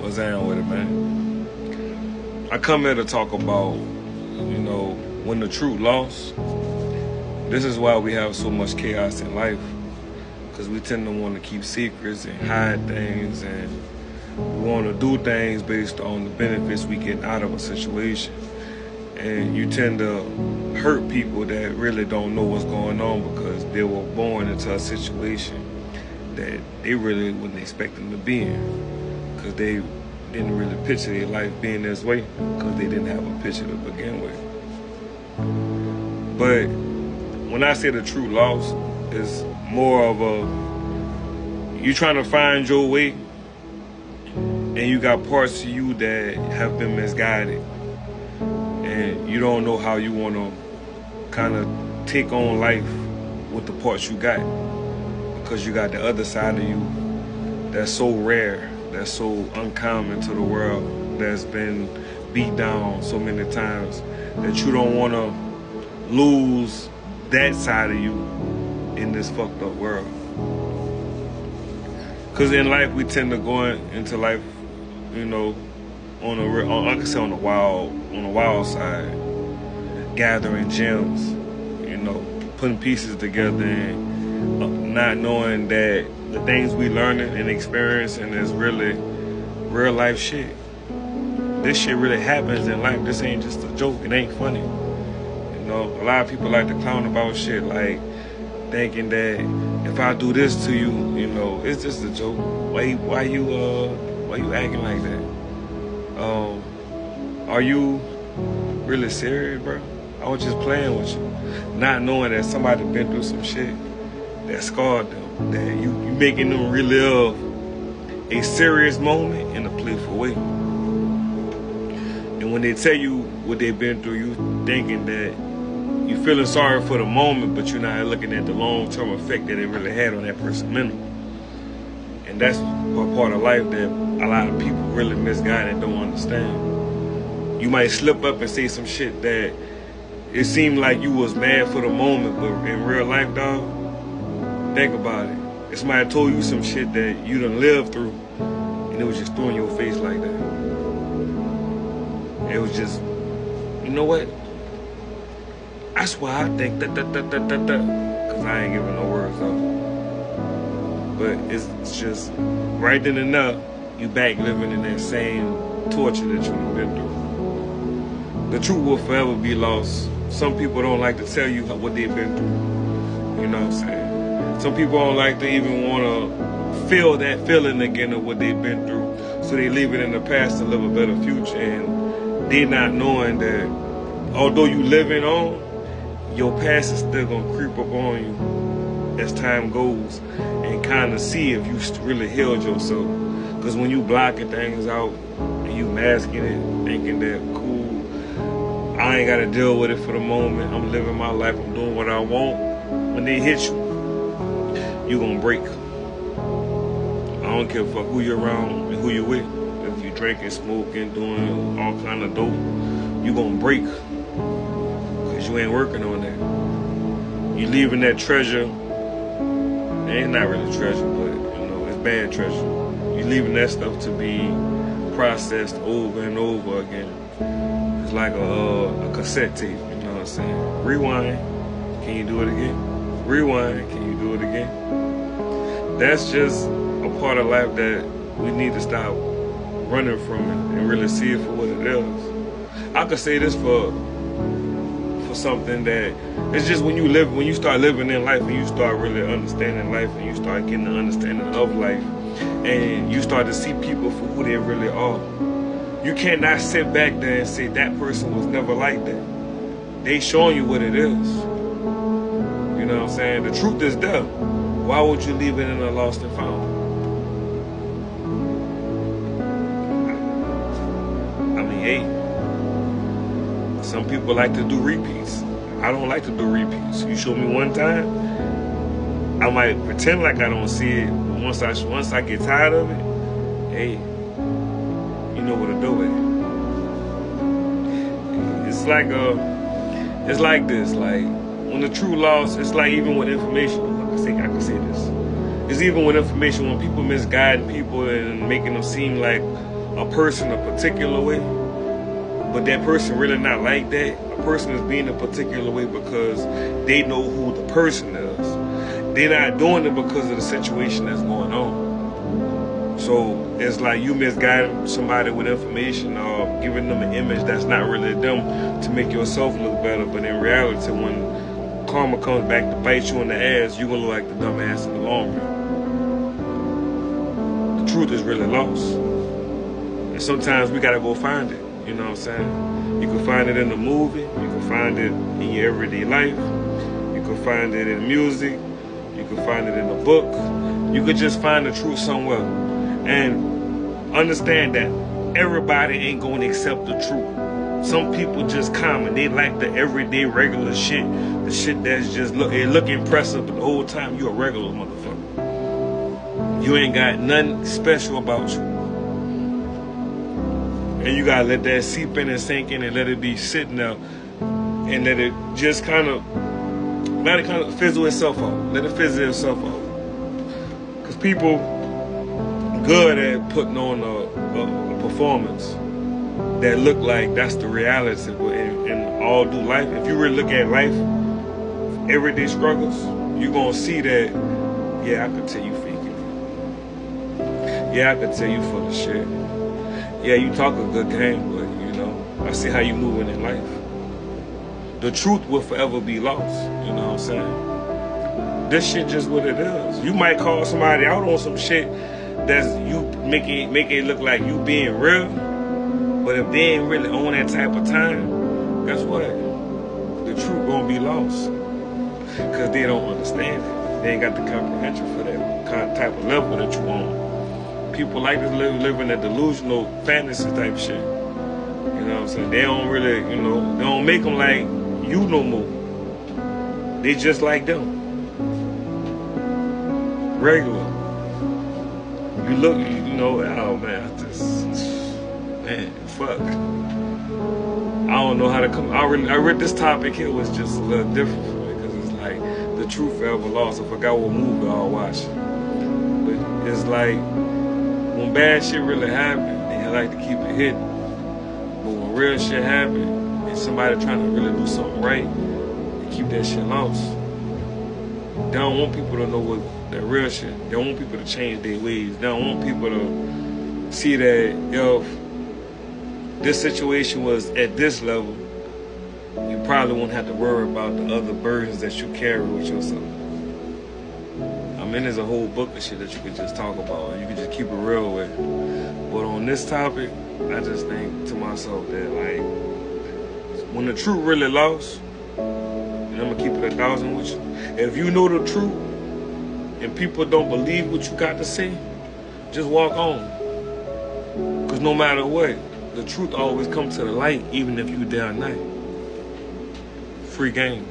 What's down with it, man? I come here to talk about, when the truth lost. This is why we have so much chaos in life, because we tend to want to keep secrets and hide things, and we want to do things based on the benefits we get out of a situation. And you tend to hurt people that really don't know what's going on because they were born into a situation that they really wouldn't expect them to be in, because they didn't really picture their life being this way because they didn't have a picture to begin with. But when I say the true loss, it's more of you trying to find your way, and you got parts of you that have been misguided, and you don't know how you want to kind of take on life with the parts you got, because you got the other side of you that's so rare, that's so uncommon to the world, that's been beat down so many times that you don't want to lose that side of you in this fucked up world. Because in life we tend to go into life, on the wild side, gathering gems, putting pieces together and not knowing that the things we learning and experiencing is really real life shit. This shit really happens in life. This ain't just a joke. It ain't funny. A lot of people like to clown about shit, like thinking that if I do this to you, it's just a joke. Why you acting like that? Are you really serious, bro? I was just playing with you, not knowing that somebody been through some shit that scarred them, that you making them relive a serious moment in a playful way. And when they tell you what they've been through, you thinking that you feeling sorry for the moment, but you're not looking at the long-term effect that it really had on that person mentally. And that's a part of life that a lot of people really misguide and don't understand. You might slip up and say some shit that it seemed like you was mad for the moment, but in real life, dog, think about it. If somebody told you some shit that you done lived through, and it was just thrown in your face like that. It was just, you know what? That's why I think that, because I ain't giving no words out. But it's just, right then and there, you back living in that same torture that you've been through. The truth will forever be lost. Some people don't like to tell you what they've been through. You know what I'm saying? Some people don't like to even want to feel that feeling again of what they've been through. So they leave it in the past to live a better future. And they're not knowing that although you living on, your past is still going to creep up on you as time goes, and kind of see if you really healed yourself. Because when you blocking things out and you masking it, thinking that, cool, I ain't got to deal with it for the moment, I'm living my life, I'm doing what I want, when they hit you, you going to break. I don't care for who you're around and who you're with. If you drinking, smoking, doing all kind of dope, you going to break. You ain't working on that. You leaving that treasure. It's not really treasure, but it's bad treasure. You leaving that stuff to be processed over and over again. It's like a cassette tape, you know what I'm saying? Rewind, can you do it again? Rewind, can you do it again? That's just a part of life that we need to stop running from it and really see it for what it is. I could say this for something that it's just when you start living in life and you start really understanding life and you start getting an understanding of life and you start to see people for who they really are. You cannot sit back there and say that person was never like that. They showing you what it is. You know what I'm saying? The truth is there. Why would you leave it in a lost and found? I mean, hey. Some people like to do repeats. I don't like to do repeats. You show me one time, I might pretend like I don't see it, but once I get tired of it, hey, you know what to do with it. It's like this. Like when the true loss, it's like even with information. I can say this. It's even with information when people misguiding people and making them seem like a person a particular way, but that person really not like that. A person is being a particular way because they know who the person is. They're not doing it because of the situation that's going on. So it's like you misguiding somebody with information or giving them an image that's not really them to make yourself look better. But in reality, when karma comes back to bite you in the ass, you're gonna look like the dumb ass in the long run. The truth is really lost. And sometimes we gotta go find it. You know what I'm saying? You can find it in the movie, you can find it in your everyday life, you can find it in music, you can find it in a book. You could just find the truth somewhere. And understand that everybody ain't gonna accept the truth. Some people just common. They like the everyday regular shit. The shit that's just look impressive, but the whole time you a regular motherfucker. You ain't got nothing special about you. And you gotta let that seep in and sink in and let it be sitting there and let it just kind of fizzle itself out. Let it fizzle itself out. Cause people good at putting on a performance that look like that's the reality, but in all do life, if you really look at life, everyday struggles, you're gonna see that, yeah, I could tell you faking it. Yeah, I could tell you full of shit. Yeah, you talk a good game, but you know, I see how you moving in life. The truth will forever be lost, you know what I'm saying? This shit just what it is. You might call somebody out on some shit that's you make it look like you being real, but if they ain't really on that type of time, guess what? The truth gonna be lost, cause they don't understand it. They ain't got the comprehension for that type of level that you want. People like to live in a delusional fantasy type shit. You know what I'm saying? They don't really, you know, they don't make them like you no more. They just like them. Regular. You look, you know, oh man, man, fuck. I don't know how to come. I read this topic here was just a little different for me because it's like the truth forever lost. I forgot what movie I was watching, but it's like when bad shit really happen, they like to keep it hidden. But when real shit happen and somebody trying to really do something right, they keep that shit lost. They don't want people to know what that real shit. They don't want people to change their ways. They don't want people to see that, yo, this situation was at this level, you probably won't have to worry about the other burdens that you carry with yourself. I mean, there's a whole book of shit that you could just talk about and you could just keep it real with. But on this topic, I just think to myself that, like, when the truth really lost, and I'm gonna keep it 1,000 with you, if you know the truth and people don't believe what you got to say, just walk on. Because no matter what, the truth always comes to the light, even if you down night. Free game.